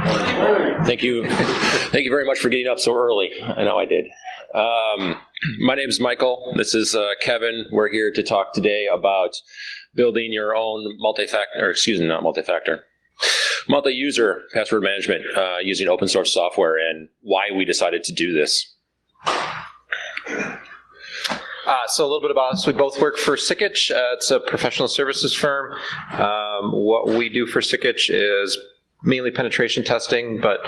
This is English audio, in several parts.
Thank you. Thank you very much for getting up so early. I know I did. My name is Michael. This is Kevin. We're here to talk today about building your own multi-user password management using open source software and why we decided to do this. So a little bit about us. We both work for Sikich. It's a professional services firm. What we do for Sikich is mainly penetration testing, but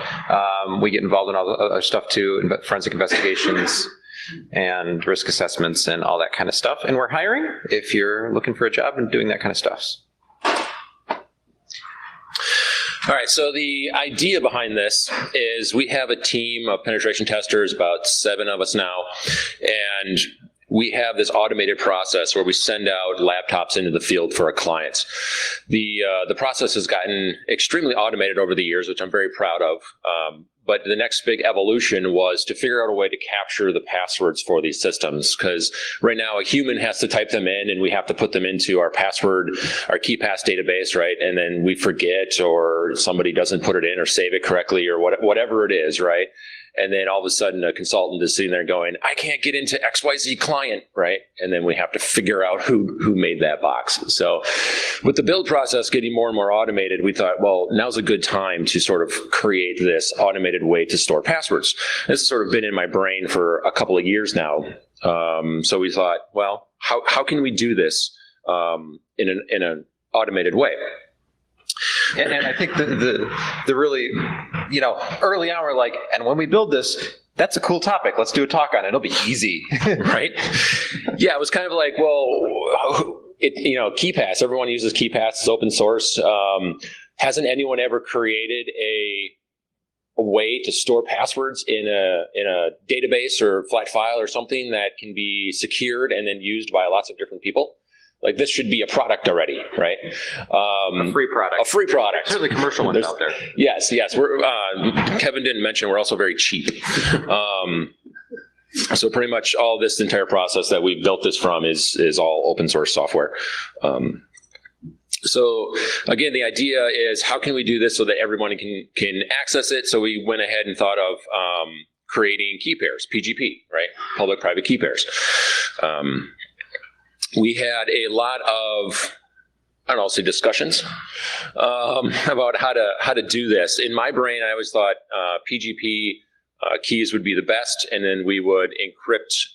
we get involved in all the other stuff too, forensic investigations and risk assessments and all that kind of stuff. And we're hiring if you're looking for a job and doing that kind of stuff. All right, so the idea behind this is we have a team of penetration testers, about 7 of us now, and we have this automated process where we send out laptops into the field for our clients. The process has gotten extremely automated over the years, which I'm very proud of. But the next big evolution was to figure out a way to capture the passwords for these systems, because right now a human has to type them in and we have to put them into our key pass database, right? And then we forget, or somebody doesn't put it in or save it correctly, or whatever it is, right? And then all of a sudden a consultant is sitting there going, I can't get into XYZ client, right? And then we have to figure out who made that box. So with the build process getting more and more automated, we thought, well, now's a good time to sort of create this automated way to store passwords. This has sort of been in my brain for a couple of years now. So we thought, well, how can we do this in an automated way? And I think the really, early on we're like, and when we build this, that's a cool topic. Let's do a talk on it. It'll be easy, right? Yeah, it was kind of like, well, KeyPass. Everyone uses KeyPass. It's open source. Hasn't anyone ever created a way to store passwords in a database or flat file or something that can be secured and then used by lots of different people? Like, this should be a product already, right? A free product. A free product. Certainly commercial ones out there. Yes. We're, Kevin didn't mention we're also very cheap. So pretty much all this entire process that we've built this from is all open source software. So again, the idea is, how can we do this so that everyone can access it? So we went ahead and thought of creating key pairs, PGP, right? Public-private key pairs. We had a lot of, I'll say discussions about how to do this. In my brain, I always thought PGP keys would be the best, and then we would encrypt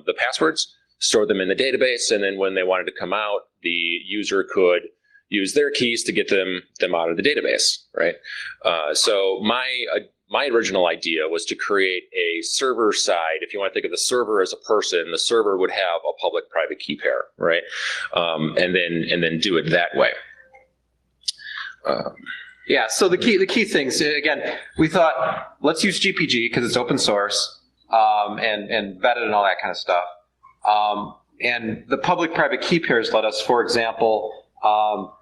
the passwords, store them in the database, and then when they wanted to come out, the user could use their keys to get them out of the database, right? So my original idea was to create a server side. If you want to think of the server as a person, the server would have a public-private key pair, right? And then do it that way. Yeah. So the key things, again, we thought, let's use GPG because it's open source and vetted and all that kind of stuff. And the public-private key pairs let us, for example,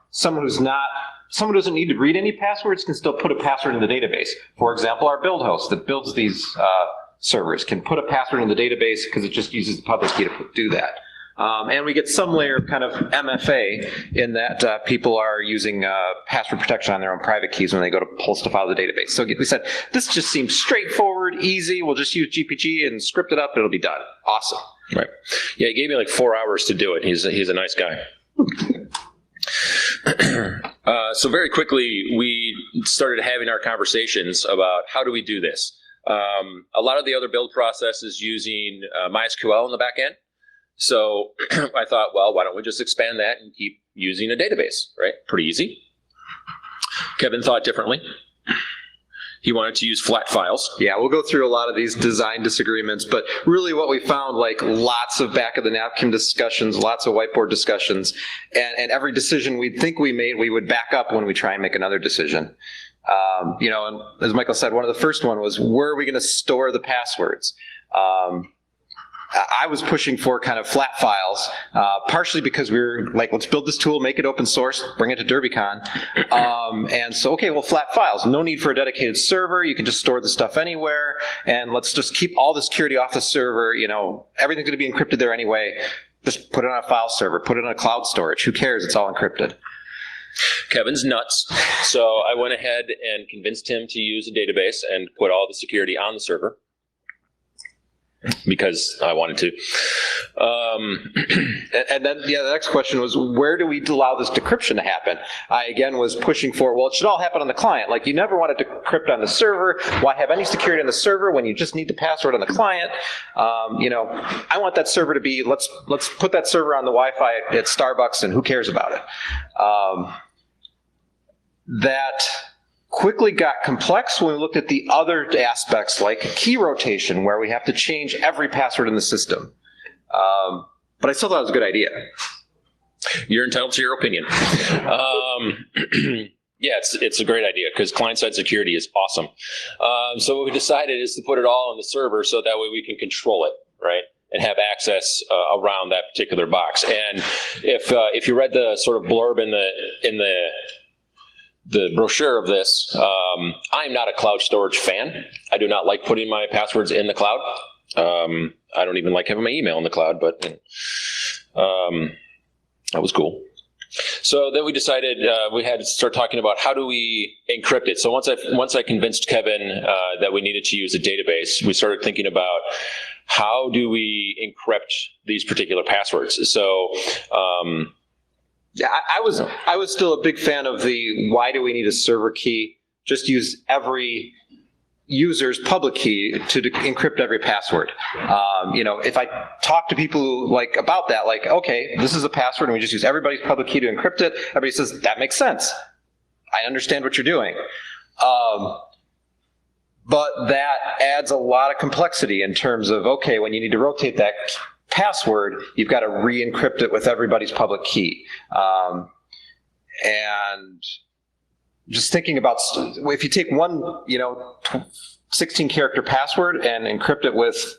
someone who doesn't need to read any passwords can still put a password in the database. For example, our build host that builds these servers can put a password in the database because it just uses the public key to do that. And we get some layer of kind of MFA in that people are using password protection on their own private keys when they go to pull stuff out of the database. So we said, this just seems straightforward, easy. We'll just use GPG and script it up. It'll be done. Awesome. Right. Yeah, he gave me like 4 hours to do it. He's a nice guy. So very quickly, we started having our conversations about how do we do this. A lot of the other build process is using MySQL in the back end. So I thought, well, why don't we just expand that and keep using a database, right? Pretty easy. Kevin thought differently. He wanted to use flat files. Yeah, we'll go through a lot of these design disagreements, but really what we found, like lots of back of the napkin discussions, lots of whiteboard discussions, and every decision we'd think we made, we would back up when we try and make another decision. And as Michael said, one of the first one was, where are we going to store the passwords? I was pushing for kind of flat files, partially because we were like, let's build this tool, make it open source, bring it to DerbyCon. And so, okay, well, flat files, no need for a dedicated server. You can just store the stuff anywhere. And let's just keep all the security off the server. Everything's going to be encrypted there anyway. Just put it on a file server, put it on a cloud storage. Who cares? It's all encrypted. Kevin's nuts. So I went ahead and convinced him to use a database and put all the security on the server because I wanted to. And then the next question was, where do we allow this decryption to happen? I, again, was pushing for, well, it should all happen on the client. Like, you never want to decrypt on the server. Why have any security on the server when you just need the password on the client? I want that server to be, let's put that server on the Wi-Fi at Starbucks and who cares about it? That quickly got complex when we looked at the other aspects like key rotation, where we have to change every password in the system. But I still thought it was a good idea. You're entitled to your opinion. Yeah, it's a great idea because client-side security is awesome. So what we decided is to put it all on the server so that way we can control it, right? And have access around that particular box. And if you read the sort of blurb in the brochure of this, I'm not a cloud storage fan. I do not like putting my passwords in the cloud. I don't even like having my email in the cloud, but that was cool. So then we decided we had to start talking about how do we encrypt it. So once I convinced Kevin that we needed to use a database, we started thinking about how do we encrypt these particular passwords. So yeah, I was still a big fan of the why do we need a server key? Just use every user's public key to encrypt every password. If I talk to people about that, okay, this is a password and we just use everybody's public key to encrypt it. Everybody says, that makes sense. I understand what you're doing. But that adds a lot of complexity in terms of, okay, when you need to rotate that password, you've got to re-encrypt it with everybody's public key. And just thinking about, if you take one, 16-character password and encrypt it with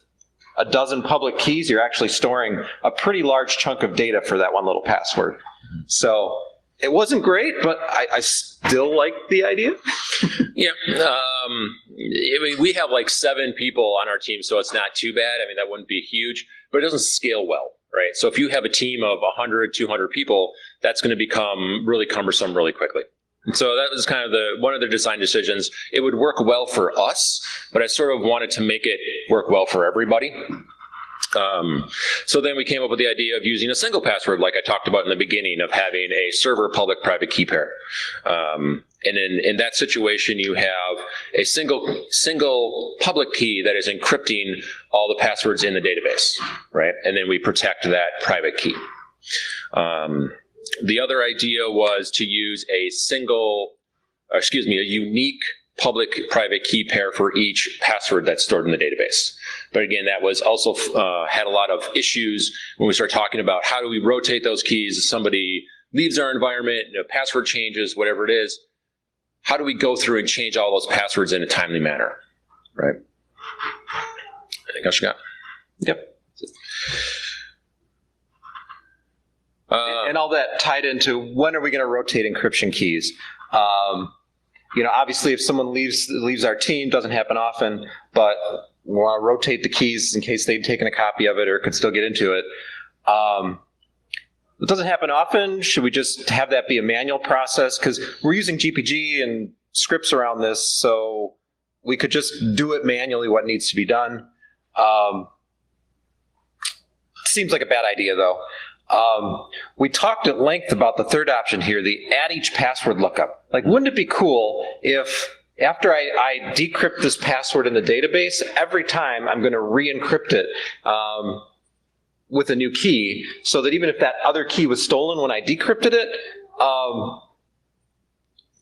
a dozen public keys, you're actually storing a pretty large chunk of data for that one little password. So it wasn't great, but I still like the idea. Yeah. We have 7 people on our team, so it's not too bad. I mean, that wouldn't be huge, but it doesn't scale well, right? So if you have a team of 100, 200 people, that's going to become really cumbersome really quickly. And so that was kind of one of the design decisions. It would work well for us, but I sort of wanted to make it work well for everybody. So then we came up with the idea of using a single password, like I talked about in the beginning, of having a server public private key pair. And in that situation, you have a single public key that is encrypting all the passwords in the database, right? And then we protect that private key. The other idea was to use a unique public private key pair for each password that's stored in the database. But again, that was also had a lot of issues when we start talking about how do we rotate those keys if somebody leaves our environment, password changes, whatever it is. How do we go through and change all those passwords in a timely manner, right? Anything else you got? Yep. And all that tied into when are we going to rotate encryption keys? Obviously, if someone leaves our team, doesn't happen often, but we want to rotate the keys in case they'd taken a copy of it or could still get into it. It doesn't happen often. Should we just have that be a manual process? Because we're using GPG and scripts around this, so we could just do it manually, what needs to be done. Seems like a bad idea, though. We talked at length about the third option here, the add each password lookup. Wouldn't it be cool if after I decrypt this password in the database, every time I'm going to re-encrypt it with a new key, so that even if that other key was stolen when I decrypted it,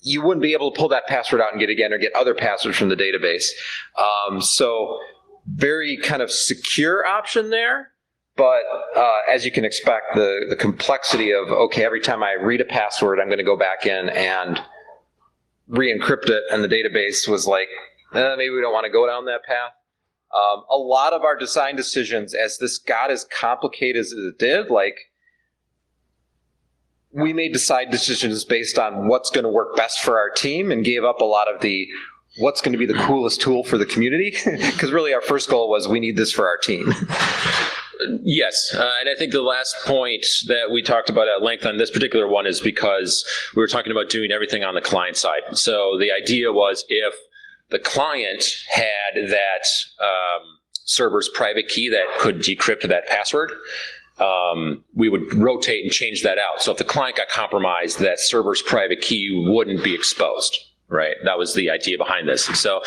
you wouldn't be able to pull that password out and get it again or get other passwords from the database. So very kind of secure option there. But as you can expect, the complexity of, okay, every time I read a password, I'm going to go back in and re-encrypt it, and the database was maybe we don't want to go down that path. A lot of our design decisions, as this got as complicated as it did, we made design decisions based on what's going to work best for our team and gave up a lot of the what's going to be the coolest tool for the community, because really our first goal was we need this for our team. Yes, and I think the last point that we talked about at length on this particular one is because we were talking about doing everything on the client side. So the idea was if the client had that server's private key that could decrypt that password, we would rotate and change that out. So if the client got compromised, that server's private key wouldn't be exposed. Right, that was the idea behind this. And so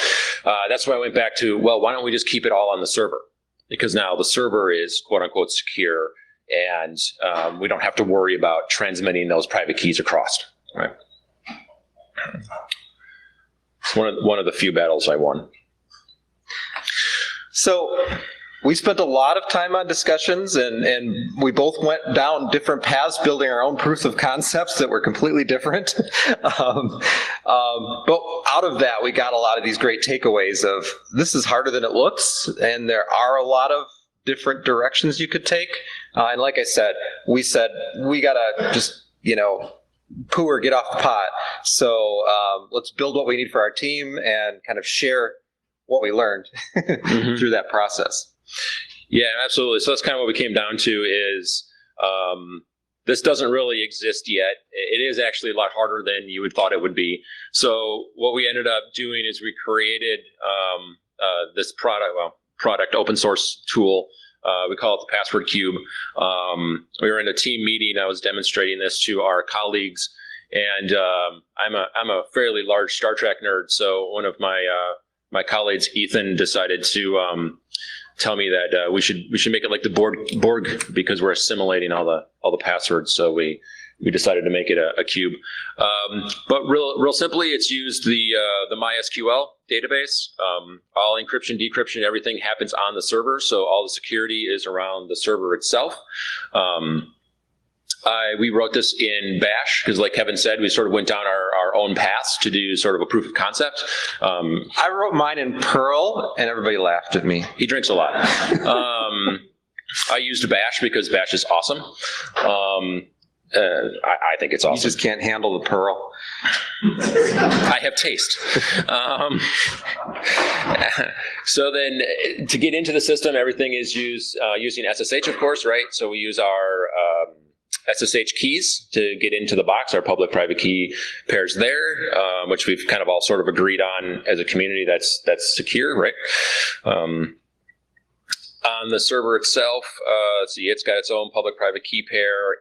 that's why I went back to, well, why don't we just keep it all on the server? Because now the server is quote unquote secure, and we don't have to worry about transmitting those private keys across. Right. It's one of the few battles I won. So we spent a lot of time on discussions, and we both went down different paths building our own proofs of concepts that were completely different. But out of that, we got a lot of these great takeaways of this is harder than it looks, and there are a lot of different directions you could take. And like I said, we got to just, poo or get off the pot. So let's build what we need for our team and kind of share what we learned through that process. Yeah, absolutely. So that's kind of what we came down to is this doesn't really exist yet. It is actually a lot harder than you would thought it would be. So what we ended up doing is we created this product open source tool. We call it the Password Cube. We were in a team meeting. I was demonstrating this to our colleagues, and I'm a fairly large Star Trek nerd. So one of my colleagues, Ethan, decided to tell me that we should make it like the Borg because we're assimilating all the passwords. So we decided to make it a cube. But real simply, it's used the MySQL database. All encryption, decryption, everything happens on the server. So all the security is around the server itself. We wrote this in Bash because, like Kevin said, we sort of went down our own paths to do sort of a proof of concept. I wrote mine in Perl, and everybody laughed at me. He drinks a lot. I used Bash because Bash is awesome. I think it's awesome. You just can't handle the Perl. I have taste. So then to get into the system, everything is using SSH, of course, right? So we use our SSH keys to get into the box, our public-private key pairs there, which we've kind of all sort of agreed on as a community that's secure, right? On the server itself, it's got its own public-private key pair,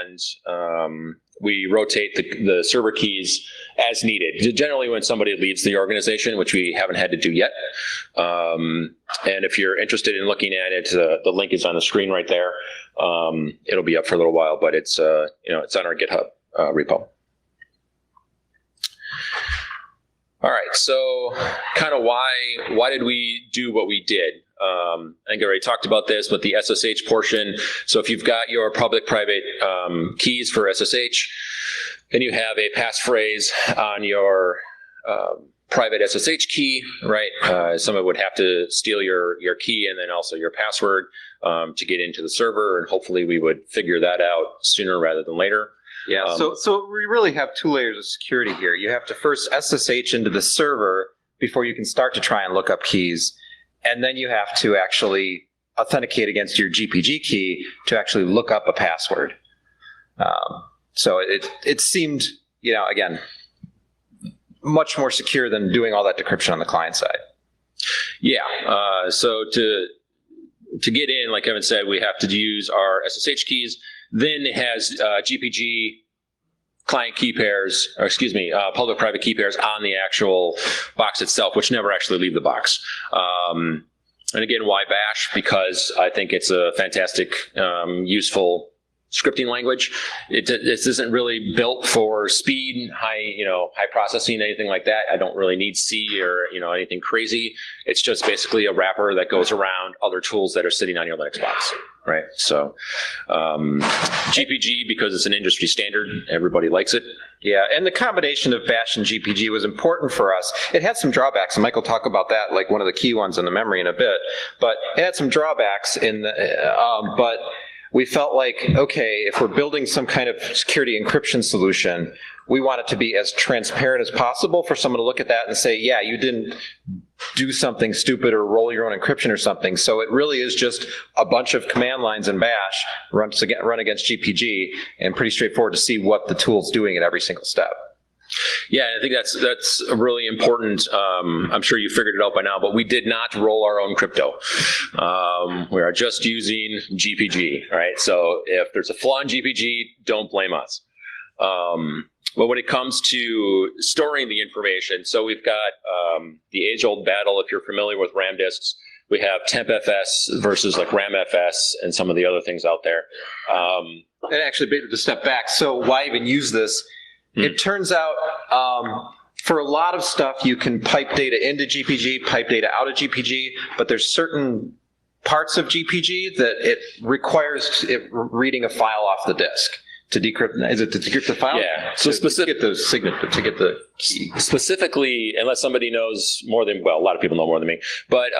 and we rotate the server keys as needed. Generally, when somebody leaves the organization, which we haven't had to do yet. And if you're interested in looking at it, the link is on the screen right there. It'll be up for a little while, but it's it's on our GitHub repo. All right, so kind of why did we do what we did? I think I already talked about this, but the SSH portion. So if you've got your public-private keys for SSH, and you have a passphrase on your private SSH key, right? Someone would have to steal your key and then also your password to get into the server, and hopefully we would figure that out sooner rather than later. Yeah, so we really have two layers of security here. You have to first SSH into the server before you can start to try and look up keys. And then you have to actually authenticate against your GPG key to actually look up a password. So it seemed, again, much more secure than doing all that decryption on the client side. Yeah. So to get in, like Kevin said, we have to use our SSH keys. Then it has GPG client key pairs, or excuse me, public-private key pairs on the actual box itself, which never actually leave the box. And again, why Bash? Because I think it's a fantastic, useful scripting language. This isn't really built for speed, high processing, anything like that. I don't really need C or anything crazy. It's just basically a wrapper that goes around other tools that are sitting on your Linux box, right? So GPG, because it's an industry standard, everybody likes it. Yeah, and the combination of Bash and GPG was important for us. It had some drawbacks, and Mike will talk about that, like one of the key ones in the memory in a bit. But it had some drawbacks but we felt like, okay, if we're building some kind of security encryption solution, we want it to be as transparent as possible for someone to look at that and say, yeah, you didn't do something stupid or roll your own encryption or something. So it really is just a bunch of command lines in Bash run against GPG, and pretty straightforward to see what the tool's doing at every single step. Yeah, I think that's a really important. I'm sure you figured it out by now, but we did not roll our own crypto. We are just using GPG, right? So if there's a flaw in GPG, don't blame us. But when it comes to storing the information, so we've got the age-old battle. If you're familiar with RAM disks, we have TempFS versus like RAMFS and some of the other things out there. And actually, to step back, so why even use this? It turns out for a lot of stuff, you can pipe data into GPG, pipe data out of GPG, but there's certain parts of GPG that it requires reading a file off the disk to decrypt. Is it to decrypt the file? Yeah. So to get the signature, to get the key. Specifically, unless somebody knows more than, well, a lot of people know more than me, but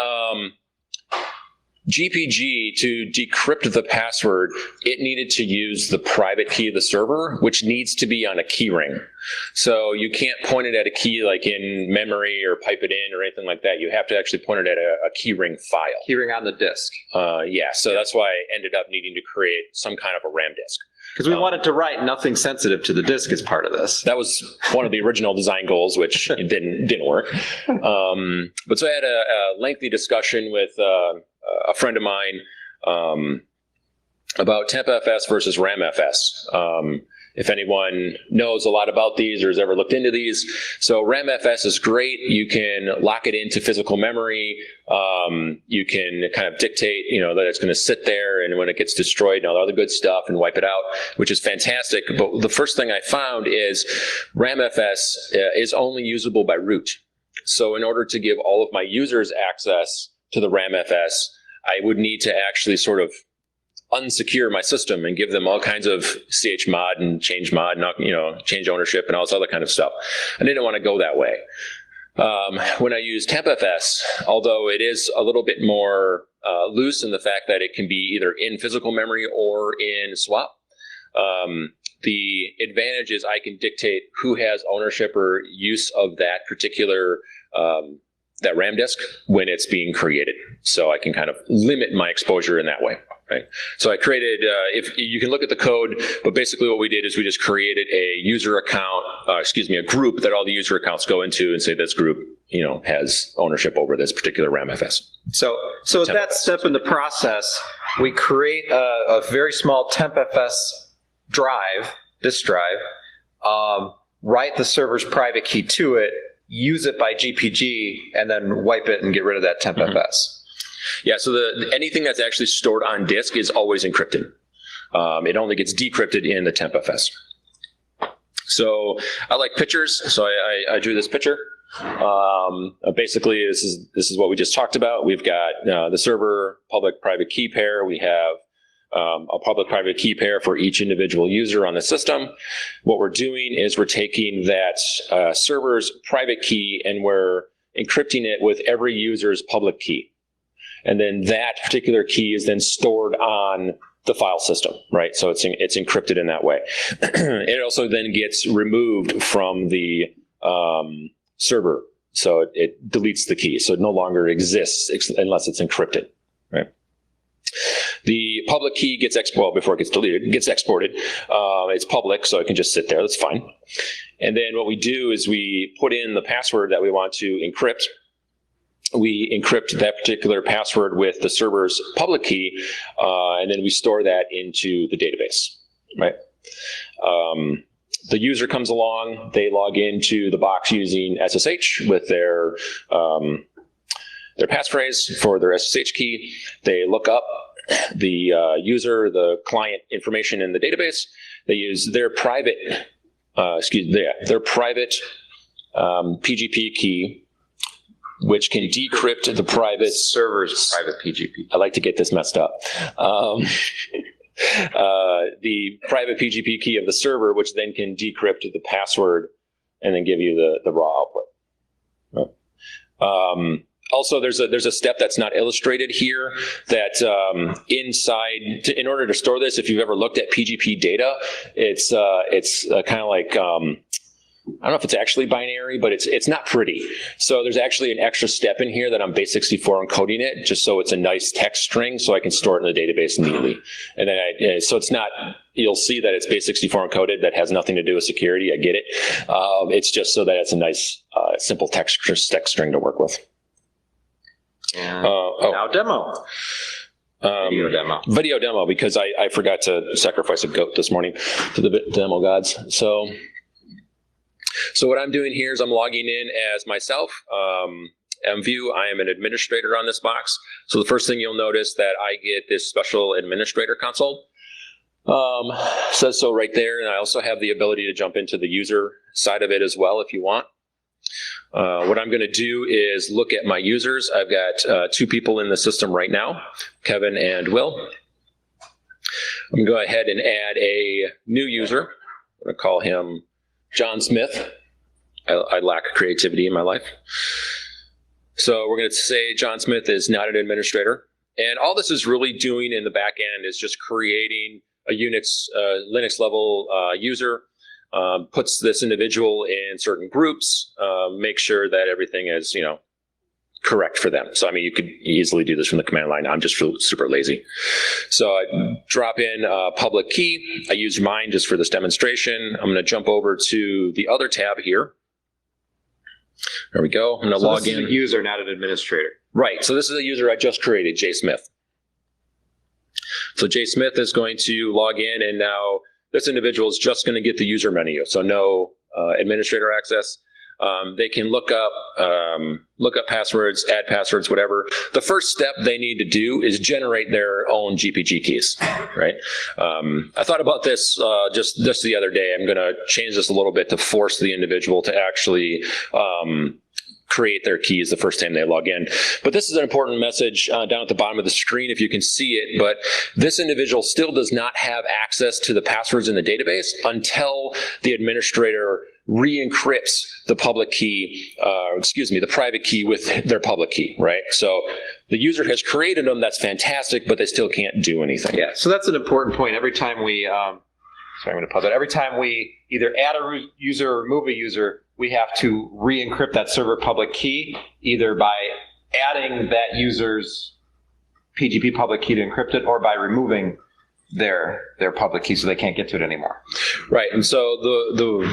GPG, to decrypt the password, it needed to use the private key of the server, which needs to be on a key ring. So you can't point it at a key like in memory or pipe it in or anything like that. You have to actually point it at a key ring file. Key ring on the disk. Yeah, so that's why I ended up needing to create some kind of a RAM disk. Because we wanted to write nothing sensitive to the disk as part of this. That was one of the original design goals, which didn't work. But so I had a lengthy discussion with a friend of mine about TempFS versus RAMFS. If anyone knows a lot about these or has ever looked into these. So RAMFS is great. You can lock it into physical memory. You can kind of dictate, that it's going to sit there, and when it gets destroyed and all the other good stuff, and wipe it out, which is fantastic. But the first thing I found is RAMFS is only usable by root. So in order to give all of my users access to the RAMFS, I would need to actually sort of unsecure my system and give them all kinds of chmod and change mod, change ownership and all this other kind of stuff. I didn't want to go that way. When I use TempFS, although it is a little bit more loose in the fact that it can be either in physical memory or in swap, the advantage is I can dictate who has ownership or use of that particular that RAM disk when it's being created. So I can kind of limit my exposure in that way. Right. So I created, if you can look at the code, but basically what we did is we just created a user account, a group that all the user accounts go into, and say this group, has ownership over this particular RAMFS. So at that step in the process, we create a very small TempFS drive, disk drive, write the server's private key to it, use it by GPG, and then wipe it and get rid of that TempFS. Mm-hmm. Yeah, so anything that's actually stored on disk is always encrypted. It only gets decrypted in the TempFS. So I like pictures, so I drew this picture. Basically, this is what we just talked about. We've got the server public-private key pair. We have a public-private key pair for each individual user on the system. What we're doing is we're taking that server's private key and we're encrypting it with every user's public key. And then that particular key is then stored on the file system, right? So it's encrypted in that way. It also then gets removed from the server. So it deletes the key. So it no longer exists unless it's encrypted, right? The public key gets before it gets deleted, it gets exported. It's public, so it can just sit there. That's fine. And then what we do is we put in the password that we want to encrypt. We encrypt that particular password with the server's public key, and then we store that into the database, right? The user comes along, they log into the box using SSH with their passphrase for their SSH key. They look up the the client information in the database. They use their private, their private PGP key, which can decrypt the private server's private PGP. I like to get this messed up. The private PGP key of the server, which then can decrypt the password and then give you the raw output. Right. Also, there's a step that's not illustrated here that in order to store this, if you've ever looked at PGP data, it's kind of like I don't know if it's actually binary, but it's not pretty. So there's actually an extra step in here that I'm base64 encoding it, just so it's a nice text string, so I can store it in the database immediately. And then so it's not, you'll see that it's base64 encoded. That has nothing to do with security. I get it. It's just so that it's a nice, simple text string to work with. And now demo. Video demo, because I forgot to sacrifice a goat this morning to the demo gods. So what I'm doing here is I'm logging in as myself, MView. I am an administrator on this box. So the first thing you'll notice that I get this special administrator console. Says so right there, and I also have the ability to jump into the user side of it as well if you want. What I'm going to do is look at my users. I've got 2 people in the system right now, Kevin and Will. I'm going to go ahead and add a new user. I'm going to call him John Smith. I lack creativity in my life. So we're going to say John Smith is not an administrator. And all this is really doing in the back end is just creating a Unix, Linux level user, puts this individual in certain groups, make sure that everything is, correct for them. So, I mean, you could easily do this from the command line. I'm just super lazy. So I drop in a public key. I use mine just for this demonstration. I'm going to jump over to the other tab here. There we go. I'm going to log in. This is a user, not an administrator. Right. So this is a user I just created, Jay Smith. So Jay Smith is going to log in, and now this individual is just going to get the user menu. So no administrator access. They can look up passwords, add passwords, whatever. The first step they need to do is generate their own GPG keys, right? I thought about this just the other day. I'm going to change this a little bit to force the individual to actually create their keys the first time they log in. But this is an important message down at the bottom of the screen if you can see it, but this individual still does not have access to the passwords in the database until the administrator re-encrypts the public key, the private key with their public key, right? So the user has created them, that's fantastic, but they still can't do anything. Yeah, so that's an important point. Every time we, I'm going to pause it. Every time we either add a user or remove a user, we have to re-encrypt that server public key, either by adding that user's PGP public key to encrypt it, or by removing their public key so they can't get to it anymore. Right, and so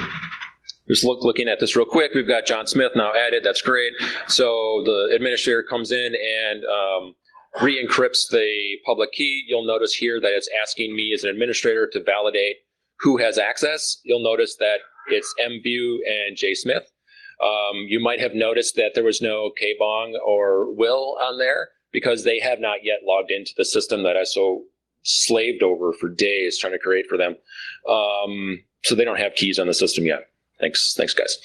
just looking at this real quick, we've got John Smith now added, that's great. So the administrator comes in and re-encrypts the public key. You'll notice here that it's asking me as an administrator to validate who has access. You'll notice that it's MView and Jay Smith. You might have noticed that there was no K-Bong or Will on there because they have not yet logged into the system that I so slaved over for days trying to create for them. So they don't have keys on the system yet. Thanks guys.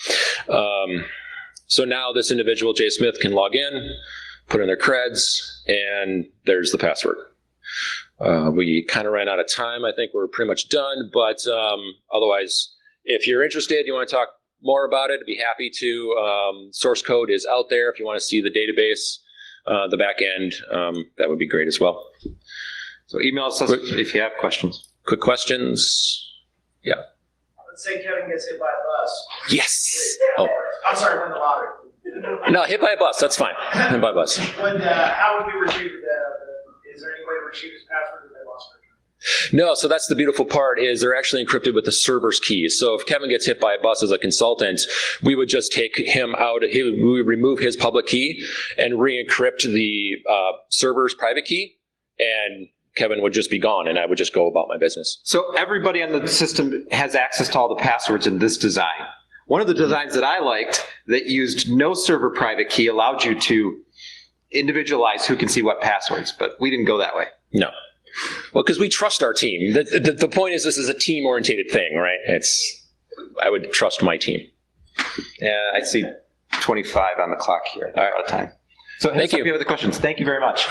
So now this individual, Jay Smith, can log in, put in their creds, and there's the password. We kind of ran out of time. I think we're pretty much done, but otherwise, if you're interested, you want to talk more about it, I'd be happy to. Source code is out there. If you want to see the database, the back end, that would be great as well. So email us if you have questions. Quick questions? Yeah. Let's say Kevin gets hit by a bus. Yes. Oh. I'm sorry, win the lottery. No, hit by a bus. That's fine. Hit by a bus. How would we retrieve is there any way to retrieve his password if they lost it? No, so that's the beautiful part is they're actually encrypted with the server's keys. So if Kevin gets hit by a bus as a consultant, we would just take him out, we would remove his public key and re-encrypt the server's private key, and Kevin would just be gone and I would just go about my business. So everybody on the system has access to all the passwords in this design. One of the designs that I liked that used no server private key allowed you to individualize who can see what passwords, but we didn't go that way. No. Well, because we trust our team. The point is this is a team-oriented thing, right? I would trust my team. Yeah, I see 25 on the clock here. All right, out of time. So thank you. If you have other questions, thank you very much.